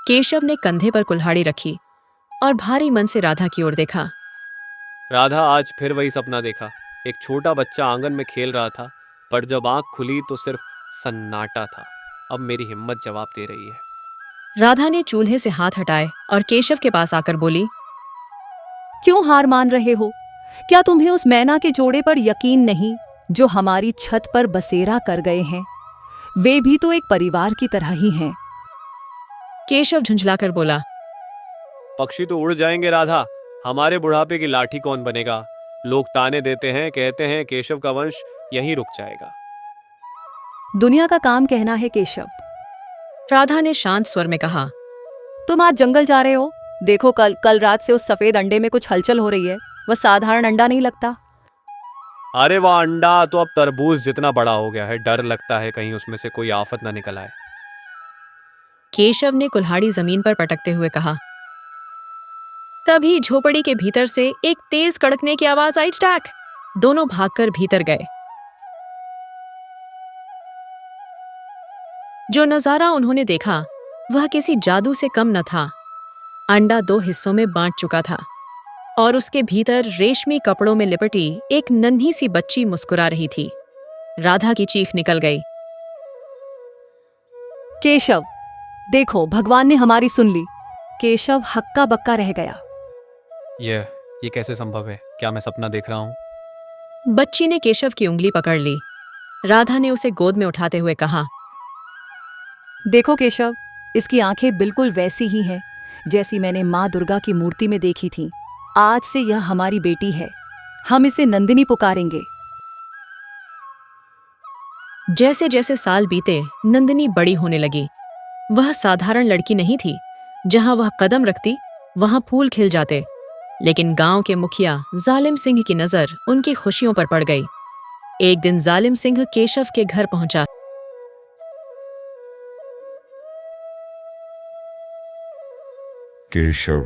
केशव ने कंधे पर कुल्हाड़ी रखी और भारी मन से राधा की ओर देखा। राधा, आज फिर वही सपना देखा। एक छोटा बच्चा आंगन में खेल रहा था, पर जब आंख खुली तो सिर्फ सन्नाटा था। अब मेरी हिम्मत जवाब दे रही है। राधा ने चूल्हे से हाथ हटाए और केशव के पास आकर बोली, क्यों हार मान रहे हो? क्या तुम्हें उस मैना के जोड़े पर यकीन नहीं जो हमारी छत पर बसेरा कर गए हैं? वे भी तो एक परिवार की तरह ही हैं। केशव झुंझलाकर बोला, पक्षी तो उड़ जाएंगे राधा, हमारे बुढ़ापे की लाठी कौन बनेगा? लोग ताने देते हैं, कहते हैं केशव का वंश यहीं रुक जाएगा। दुनिया का काम कहना है केशव। राधा ने शांत स्वर में कहा। तुम आज जंगल जा रहे हो? देखो, कल रात से उस सफेद अंडे में कुछ हलचल हो रही है। वह साधारण अंडा नहीं लगता। अरे वह अंडा तो अब तरबूज जितना बड़ा हो गया है। डर लगता है कहीं उसमें से कोई आफत ना निकल आए। केशव ने कुल्हाड़ी जमीन पर पटकते हुए कहा। तभी झोपड़ी के भीतर से एक तेज कड़कने की आवाज आई। टैक! दोनों भागकर भीतर गए। जो नजारा उन्होंने देखा वह किसी जादू से कम न था। अंडा 2 हिस्सों में बांट चुका था और उसके भीतर रेशमी कपड़ों में लिपटी एक नन्ही सी बच्ची मुस्कुरा रही थी। राधा की चीख निकल गई। केशव, देखो, भगवान ने हमारी सुन ली। केशव हक्का बक्का रह गया। ये कैसे संभव है? क्या मैं सपना देख रहा हूँ? बच्ची ने केशव की उंगली पकड़ ली। राधा ने उसे गोद में उठाते हुए कहा, देखो केशव, इसकी आंखें बिल्कुल वैसी ही हैं जैसी मैंने माँ दुर्गा की मूर्ति में देखी थी। आज से यह हमारी बेटी है। हम इसे नंदिनी पुकारेंगे। जैसे जैसे साल बीते नंदिनी बड़ी होने लगी। वह साधारण लड़की नहीं थी। जहां वह कदम रखती वहां फूल खिल जाते। लेकिन गांव के मुखिया जालिम सिंह की नजर उनकी खुशियों पर पड़ गई। एक दिन जालिम सिंह केशव के घर पहुंचा। केशव,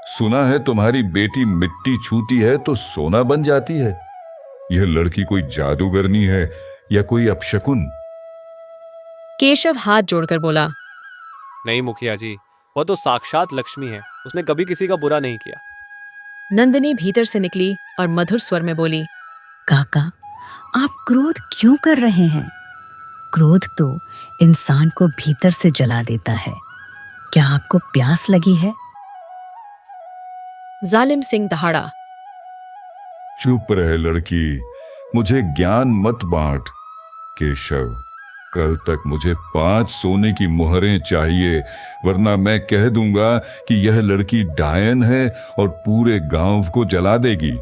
सुना है तुम्हारी बेटी मिट्टी छूती है तो सोना बन जाती है। यह लड़की कोई जादूगरनी है या कोई अपशकुन? केशव हाथ जोड़कर बोला, नहीं मुखिया जी, वह तो साक्षात लक्ष्मी है। उसने कभी किसी का बुरा नहीं किया। नंदिनी भीतर से निकली और मधुर स्वर में बोली, काका, आप क्रोध क्यों कर रहे हैं? क्रोध तो इंसान को भीतर से जला देता है। क्या आपको प्यास लगी है? जालिम सिंह दहाड़ा। चुप रहे लड़की, मुझे ज्ञान मत बांट। केशव, कल तक मुझे 5 सोने की मुहरें चाहिए, वरना मैं कह दूंगा कि यह लड़की डायन है और पूरे गांव को जला देगी।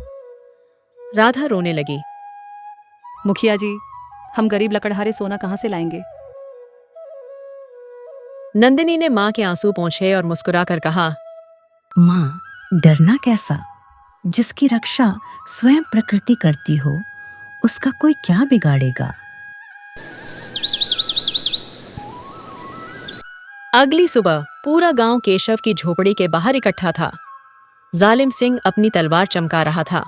राधा रोने लगी। मुखिया जी, हम गरीब लकड़हारे सोना कहां से लाएंगे? नंदिनी ने मां के आंसू पोंछे और मुस्कुराकर कहा, माँ, डरना कैसा? जिसकी रक्षा स्वयं प्रकृति करती हो, उसका कोई क्या बिगाड़ेगा? अगली सुबह पूरा गांव केशव की झोपड़ी के बाहर इकट्ठा था। जालिम सिंह अपनी तलवार चमका रहा था।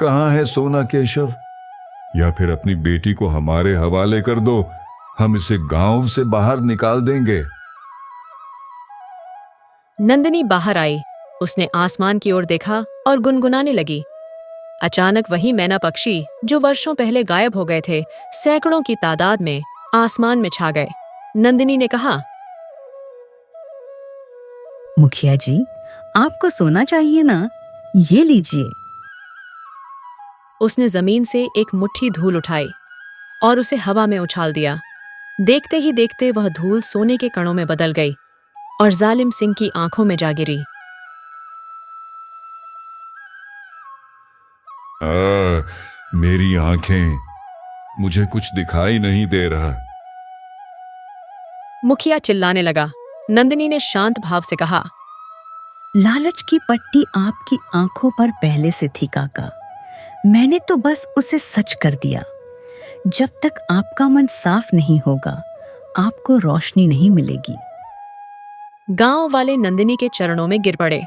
कहाँ है सोना केशव? या फिर अपनी बेटी को हमारे हवाले कर दो, हम इसे गांव से बाहर निकाल देंगे। नंदिनी बाहर आई। उसने आसमान की ओर देखा और गुनगुनाने लगी। अचानक वही मैना पक्षी जो वर्षों पहले गायब हो गए थे, सैकड़ों की तादाद में आसमान में छा गए। नंदिनी ने कहा, मुखिया जी, आपको सोना चाहिए ना? ये लीजिए। उसने जमीन से एक मुट्ठी धूल उठाई और उसे हवा में उछाल दिया। देखते ही देखते वह धूल सोने के कणों में बदल गई और जालिम सिंह की आंखों में जा गिरी। मेरी आंखें, मुझे कुछ दिखाई नहीं दे रहा। मुखिया चिल्लाने लगा। नंदिनी ने शांत भाव से कहा, लालच की पट्टी आपकी आंखों पर पहले से थी काका। मैंने तो बस उसे सच कर दिया। जब तक आपका मन साफ नहीं होगा, आपको रोशनी नहीं मिलेगी। गांव वाले नंदिनी के चरणों में गिर पड़े।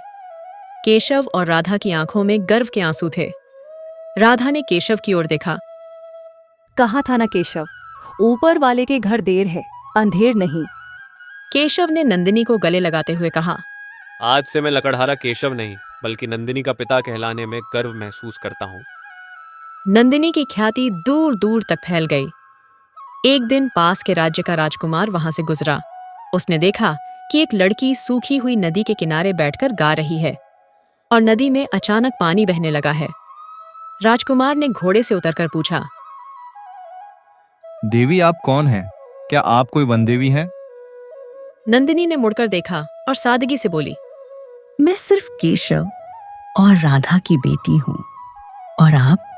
केशव और राधा की आंखों में गर्व के आंसू थे। राधा ने केशव की ओर देखा। कहा था ना केशव, ऊपर वाले के घर देर है, अंधेर नहीं। केशव ने नंदिनी को गले लगाते हुए कहा। आज से मैं लकड़हारा केशव नहीं बल्कि नंदिनी का पिता कहलाने में गर्व महसूस करता हूँ। नंदिनी की ख्याति दूर दूर तक फैल गई। एक दिन पास के राज्य का राजकुमार वहां से गुजरा। उसने देखा कि एक लड़की सूखी हुई नदी के किनारे बैठकर गा रही है और नदी में अचानक पानी बहने लगा है। राजकुमार ने घोड़े से उतरकर पूछा। देवी, आप कौन हैं? क्या आप कोई वन देवी हैं? नंदिनी ने मुड़कर देखा और सादगी से बोली। मैं सिर्फ केशव और राधा की बेटी हूँ। और आप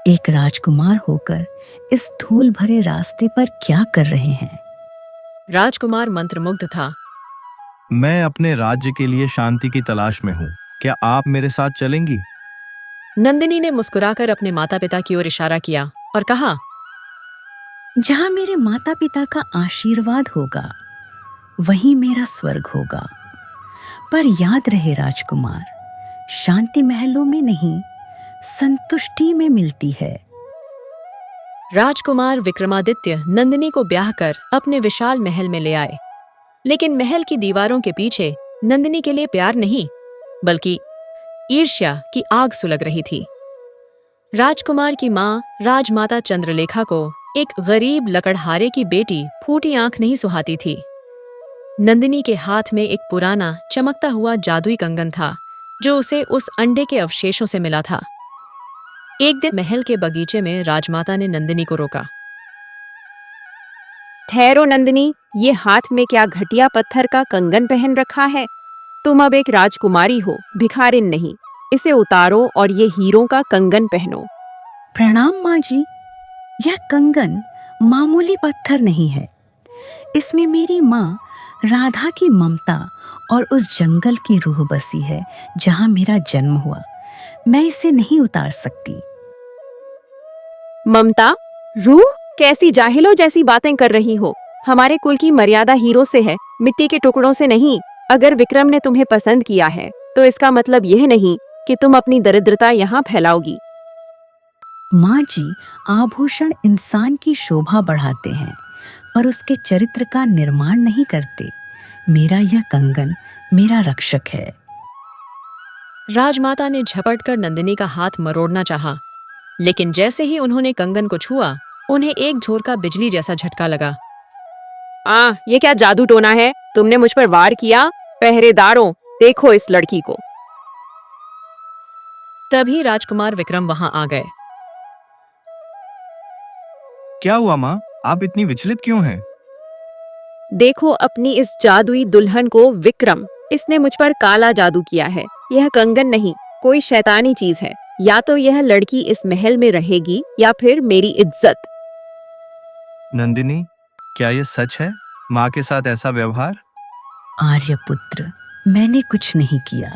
एक राजकुमार होकर इस धूल भरे रास्ते पर क्या कर रहे हैं? राजकुमार मंत्रमुग्ध था। मैं अपने राज्य के लिए शांति की तलाश में हूँ। क्या आप मेरे साथ चलेंगी? नंदिनी ने मुस्कुराकर अपने माता पिता की ओर इशारा किया और कहा। जहाँ मेरे माता पिता का आशीर्वाद होगा वहीं मेरा स्वर्ग होगा। पर याद रहे राजकुमार, शांति महलों में नहीं, संतुष्टि में मिलती है। राजकुमार विक्रमादित्य नंदिनी को ब्याह कर अपने विशाल महल में ले आए। लेकिन महल की दीवारों के पीछे नंदिनी के लिए प्यार नहीं बल्कि ईर्ष्या की आग सुलग रही थी। राजकुमार की मां राजमाता चंद्रलेखा को एक गरीब लकड़हारे की बेटी फूटी आंख नहीं सुहाती थी। नंदिनी के हाथ में एक पुराना चमकता हुआ जादुई कंगन था जो उसे उस अंडे के अवशेषों से मिला था। एक दिन महल के बगीचे में राजमाता ने नंदिनी को रोका। ठहरो नंदिनी, ये हाथ में क्या घटिया पत्थर का कंगन पहन रखा है? तुम अब एक राजकुमारी हो, भिखारिन नहीं। इसे उतारो और ये हीरों का कंगन पहनो। प्रणाम माँ जी। यह कंगन मामूली पत्थर नहीं है। इसमें मेरी माँ राधा की ममता और उस जंगल की रूह बसी है जहाँ मेरा जन्म हुआ। मैं इसे नहीं उतार सकती। ममता? रूह? कैसी जाहिलों जैसी बातें कर रही हो। हमारे कुल की मर्यादा हीरो से है, मिट्टी के टुकड़ों से नहीं। अगर विक्रम ने तुम्हें पसंद किया है तो इसका मतलब यह नहीं कि तुम अपनी दरिद्रता यहाँ फैलाओगी। माँ जी, आभूषण इंसान की शोभा बढ़ाते हैं पर उसके चरित्र का निर्माण नहीं करते। मेरा यह कंगन मेरा रक्षक है। राजमाता ने झपटकर नंदिनी का हाथ मरोड़ना चाहा, लेकिन जैसे ही उन्होंने कंगन को छुआ उन्हें एक झोरका बिजली जैसा झटका लगा। ये क्या जादू टोना है? तुमने मुझ पर वार किया? पहरेदारों, देखो इस लड़की को। तभी राजकुमार विक्रम वहां आ गए। क्या हुआ माँ? आप इतनी विचलित क्यों हैं? देखो अपनी इस जादुई दुल्हन को विक्रम। इसने मुझ पर काला जादू किया है। यह कंगन नहीं, कोई शैतानी चीज है। या तो यह लड़की इस महल में रहेगी या फिर मेरी इज्जत। नंदिनी, क्या ये सच है? माँ के साथ ऐसा व्यवहार? आर्यपुत्र, मैंने कुछ नहीं किया।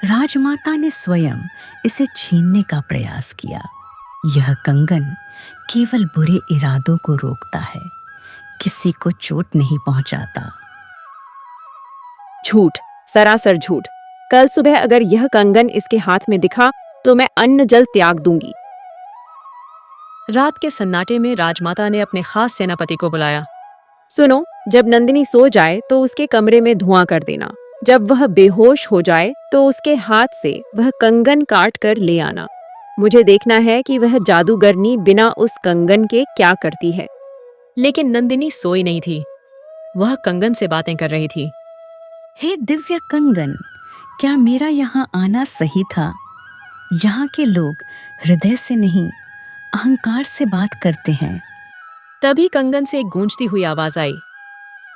राजमाता ने स्वयं इसे छीनने का प्रयास किया। यह कंगन केवल बुरे इरादों को रोकता है, किसी को चोट नहीं पहुंचाता। झूठ, सरासर झूठ। कल सुबह अगर यह कंगन इसके हाथ में दिखा तो मैं अन्न जल त्याग दूंगी। रात के सन्नाटे में राजमाता ने अपने खास सेनापति को बुलाया। सुनो, जब नंदिनी सो जाए तो उसके कमरे में धुआं कर देना। जब वह बेहोश हो जाए तो उसके हाथ से वह कंगन काट कर ले आना। मुझे देखना है कि वह जादूगरनी बिना उस कंगन के क्या करती है। लेकिन नंदिनी सोई नहीं थी, वह कंगन से बातें कर रही थी। हे दिव्य कंगन, क्या मेरा यहाँ आना सही था? यहाँ के लोग हृदय से नहीं, अहंकार से बात करते हैं। तभी कंगन से एक गूंजती हुई आवाज आई।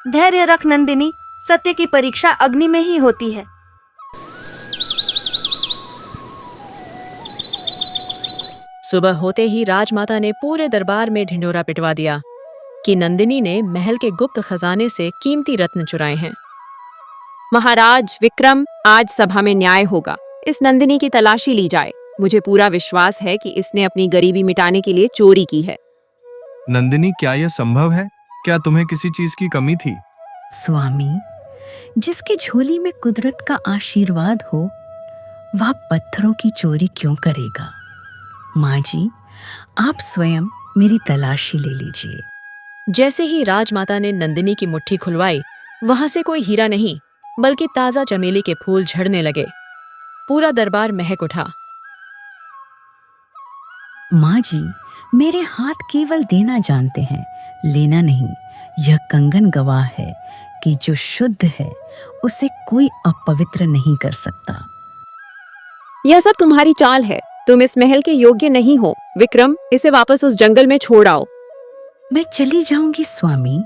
धैर्य रख नंदिनी, सत्य की परीक्षा अग्नि में ही होती है। सुबह होते ही राजमाता ने पूरे दरबार में ढिंढोरा पिटवा दिया कि नंदिनी ने महल के गुप्त खजाने से कीमती रत्न चुराए हैं। महाराज विक्रम, आज सभा में न्याय होगा। इस नंदिनी की तलाशी ली जाए। मुझे पूरा विश्वास है कि इसने अपनी गरीबी मिटाने के लिए चोरी की है। नंदिनी, क्या यह संभव है? क्या तुम्हें किसी चीज की कमी थी? स्वामी, जिसकी झोली में कुदरत का आशीर्वाद हो वह पत्थरों की चोरी क्यों करेगा? माँ जी, आप स्वयं मेरी तलाशी ले लीजिए। जैसे ही राजमाता ने नंदिनी की मुट्ठी खुलवाई वहां से कोई हीरा नहीं बल्कि ताजा चमेली के फूल झड़ने लगे। पूरा दरबार महक उठा। माँ जी, मेरे हाथ केवल देना जानते हैं, लेना नहीं। यह कंगन गवाह है कि जो शुद्ध है उसे कोई अपवित्र नहीं कर सकता। यह सब तुम्हारी चाल है। तुम इस महल के योग्य नहीं हो। विक्रम, इसे वापस उस जंगल में छोड़ आओ। मैं चली जाऊंगी स्वामी,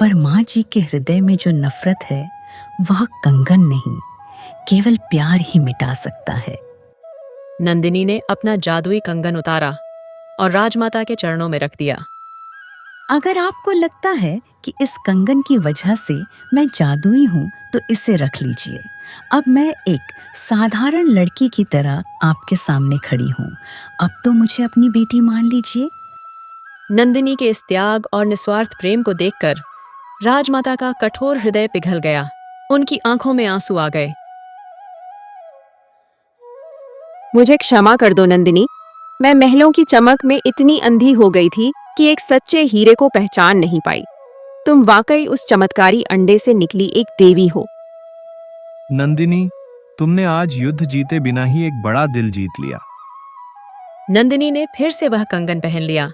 पर माँ जी के हृदय में जो नफरत है वह कंगन नहीं, केवल प्यार ही मिटा सकता है। नंदिनी ने अपना जादुई कंगन उतारा और राजमाता के चरणों में रख दिया। अगर आपको लगता है कि इस कंगन की वजह से मैं जादुई हूँ तो इसे रख लीजिए। अब मैं एक साधारण लड़की की तरह आपके सामने खड़ी हूँ। अब तो मुझे अपनी बेटी मान लीजिए। नंदिनी के इस त्याग और निस्वार्थ प्रेम को देखकर राजमाता का कठोर हृदय पिघल गया। उनकी आंखों में आंसू आ गए। मुझे क्षमा कर दो नंदिनी। मैं महलों की चमक में इतनी अंधी हो गई थी कि एक सच्चे हीरे को पहचान नहीं पाई। तुम वाकई उस चमत्कारी अंडे से निकली एक देवी हो। नंदिनी, तुमने आज युद्ध जीते बिना ही एक बड़ा दिल जीत लिया। नंदिनी ने फिर से वह कंगन पहन लिया,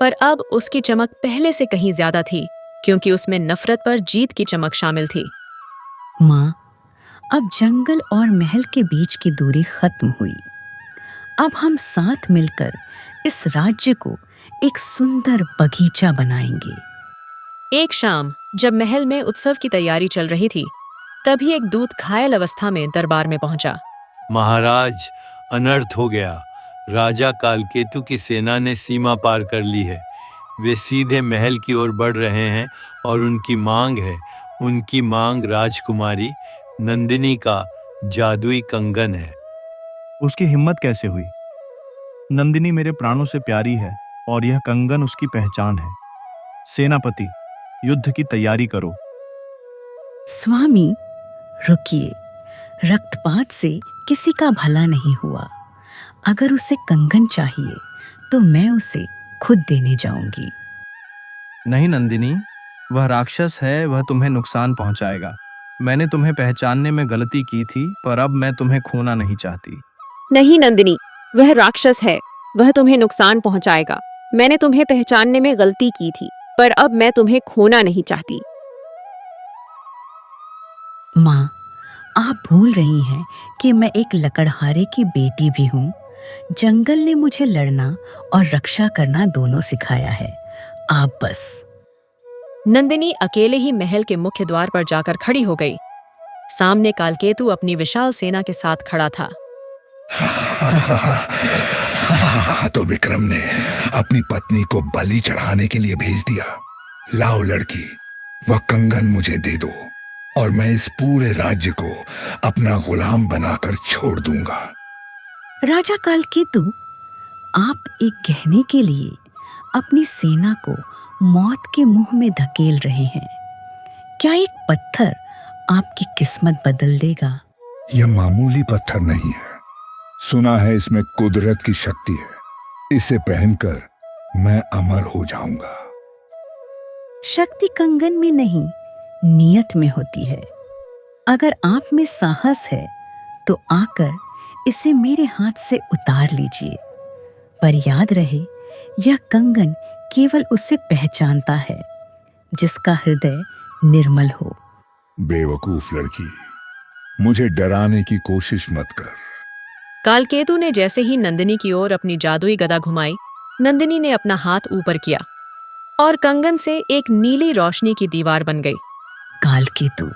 पर अब उसकी चमक पहले से कहीं ज्यादा थी, क्योंकि उसमें नफरत पर जीत की चमक शामिल थी। माँ, अब जंगल और महल के बीच की दूरी खत्म हुई। अब हम साथ मिलकर इस राज्य को एक सुंदर बगीचा बनाएंगे। एक शाम जब महल में उत्सव की तैयारी चल रही थी, तभी एक दूत घायल अवस्था में दरबार में पहुंचा। महाराज, अनर्थ हो गया। राजा कालकेतु की सेना ने सीमा पार कर ली है। वे सीधे महल की ओर बढ़ रहे हैं और उनकी मांग राजकुमारी नंदिनी का जादुई कंगन है। उसकी हिम्मत कैसे हुई? नंदिनी मेरे प्राणों से प्यारी है और यह कंगन उसकी पहचान है। सेनापति, युद्ध की तैयारी करो। स्वामी, रुकिए। रक्तपात से किसी का भला नहीं हुआ। अगर उसे कंगन चाहिए तो मैं उसे खुद देने जाऊंगी। नहीं नंदिनी, वह राक्षस है, वह तुम्हें नुकसान पहुंचाएगा। मैंने तुम्हें पहचानने में गलती की थी, पर अब मैं तुम्हें खोना नहीं चाहती। नहीं नंदिनी, वह राक्षस है। वह तुम्हें नुकसान पहुंचाएगा। मैंने तुम्हें पहचानने में गलती की थी, पर अब मैं तुम्हें खोना नहीं चाहती। माँ, आप भूल रही हैं कि मैं एक लकड़हारे की बेटी भी हूँ। जंगल ने मुझे लड़ना और रक्षा करना दोनों सिखाया है। आप बस। नंदिनी अकेले ही महल के मुख्य द्वार पर जाकर खड़ी हो गई। सामने कालकेतु अपनी विशाल सेना के साथ खड़ा था। तो विक्रम ने अपनी पत्नी को बलि चढ़ाने के लिए भेज दिया। लाओ लड़की, वह कंगन मुझे दे दो और मैं इस पूरे राज्य को अपना गुलाम बनाकर छोड़ दूंगा। राजा कालकेतु, आप एक गहने के लिए अपनी सेना को मौत के मुंह में धकेल रहे हैं। क्या एक पत्थर आपकी किस्मत बदल देगा? यह मामूली पत्थर नहीं है। सुना है इसमें कुदरत की शक्ति है। इसे पहनकर मैं अमर हो जाऊंगा। शक्ति कंगन में नहीं, नियत में होती है। अगर आप में साहस है तो आकर इसे मेरे हाथ से उतार लीजिए। पर याद रहे, यह कंगन केवल उसे पहचानता है जिसका हृदय निर्मल हो। बेवकूफ लड़की, मुझे डराने की कोशिश मत कर। कालकेतु ने जैसे ही नंदिनी की ओर अपनी जादुई गदा घुमाई, नंदिनी ने अपना हाथ ऊपर किया और कंगन से एक नीली रोशनी की दीवार बन गई। कालकेतु,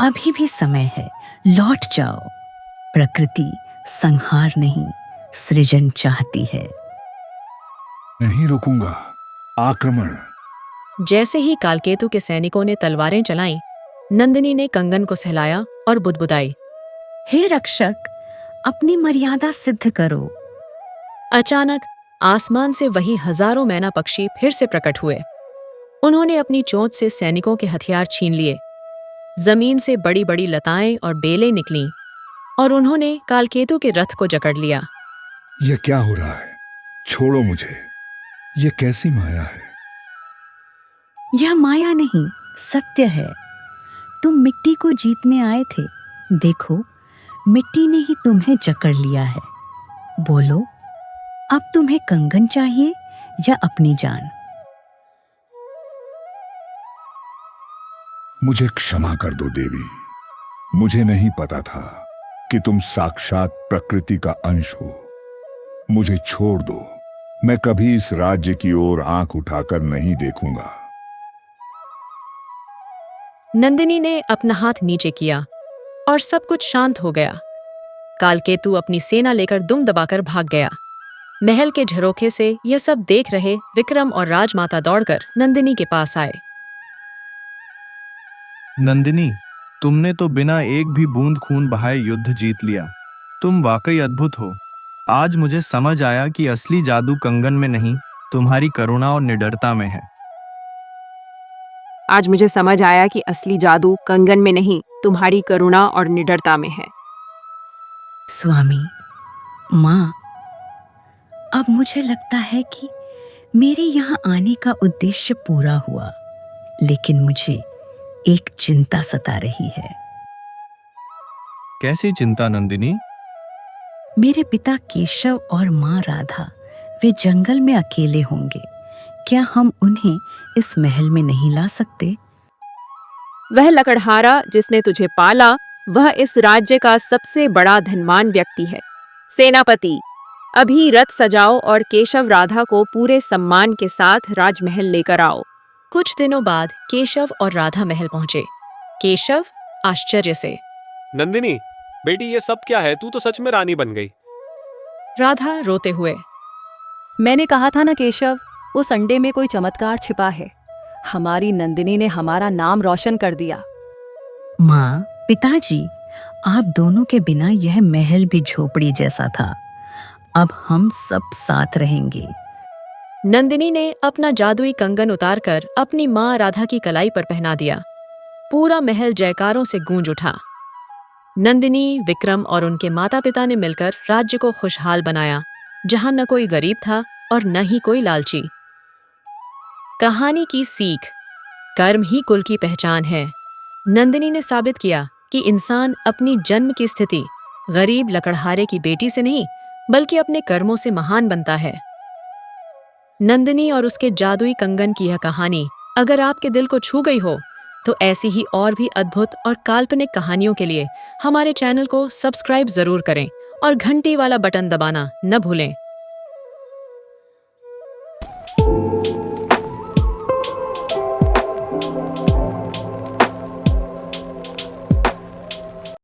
अभी भी समय है, लौट जाओ। प्रकृति संहार नहीं, सृजन चाहती है। नहीं रुकूंगा। आक्रमण। जैसे ही कालकेतु के सैनिकों ने तलवारें चलाईं, नंदिनी ने कंगन को सहलाया और बुदबुदाई। हे रक्षक, अपनी मर्यादा सिद्ध करो। अचानक आसमान से वही हजारों मैना पक्षी फिर से प्रकट हुए। उन्होंने अपनी चोंच से सैनिकों के हथियार छीन लिए। जमीन से बड़ी बड़ी लताएं और बेलें निकलीं और उन्होंने कालकेतु के रथ को जकड़ लिया। यह क्या हो रहा है? छोड़ो मुझे। यह कैसी माया है? यह माया नहीं, सत्य है, तुम मिट्टी को जीतने आए थे। देखो, मिट्टी ने ही तुम्हें जकड़ लिया है। बोलो, अब तुम्हें कंगन चाहिए या अपनी जान? मुझे क्षमा कर दो देवी, मुझे नहीं पता था कि तुम साक्षात प्रकृति का अंश हो। मुझे छोड़ दो, मैं कभी इस राज्य की ओर आंख उठाकर नहीं देखूंगा। नंदिनी ने अपना हाथ नीचे किया और सब कुछ शांत हो गया। कालकेतु अपनी सेना लेकर दुम दबाकर भाग गया। महल के झरोखे से यह सब देख रहे विक्रम और राजमाता दौड़कर नंदिनी के पास आए। नंदिनी, तुमने तो बिना एक भी बूंद खून बहाए युद्ध जीत लिया। तुम वाकई अद्भुत हो। आज मुझे समझ आया कि असली जादू कंगन में नहीं, तुम्हारी करुणा और निडरता में है। आज मुझे समझ आया कि असली जादू कंगन में नहीं, तुम्हारी करुणा और निडरता में है। स्वामी, माँ, अब मुझे लगता है कि मेरे यहाँ आने का उद्देश्य पूरा हुआ, लेकिन मुझे एक चिंता सता रही है। कैसी चिंता नंदिनी? मेरे पिता केशव और माँ राधा, वे जंगल में अकेले होंगे। क्या हम उन्हें इस महल में नहीं ला सकते? वह लकड़हारा जिसने तुझे पाला, वह इस राज्य का सबसे बड़ा धनवान व्यक्ति है। सेनापति, अभी रथ सजाओ और केशव राधा को पूरे सम्मान के साथ राजमहल लेकर आओ। कुछ दिनों बाद केशव और राधा महल पहुंचे। केशव आश्चर्य से, नंदिनी बेटी, ये सब क्या है? तू तो सच में रानी बन गई। राधा रोते हुए, मैंने कहा था ना केशव, उस अंडे में कोई चमत्कार छिपा है। हमारी नंदिनी ने हमारा नाम रोशन कर दिया। माँ, पिताजी, आप दोनों के बिना यह महल भी झोपड़ी जैसा था। अब हम सब साथ रहेंगे। नंदिनी ने अपना जादुई कंगन उतारकर अपनी माँ राधा की कलाई पर पहना दिया। पूरा महल जयकारों से गूंज उठा। नंदिनी, विक्रम और उनके माता पिता ने मिलकर राज्य को खुशहाल बनाया, जहां न कोई गरीब था और न ही कोई लालची। कहानी की सीख, कर्म ही कुल की पहचान है। नंदिनी ने साबित किया कि इंसान अपनी जन्म की स्थिति गरीब लकड़हारे की बेटी से नहीं, बल्कि अपने कर्मों से महान बनता है। नंदिनी और उसके जादुई कंगन की यह कहानी अगर आपके दिल को छू गई हो, तो ऐसी ही और भी अद्भुत और काल्पनिक कहानियों के लिए हमारे चैनल को सब्सक्राइब जरूर करें और घंटी वाला बटन दबाना न भूलें।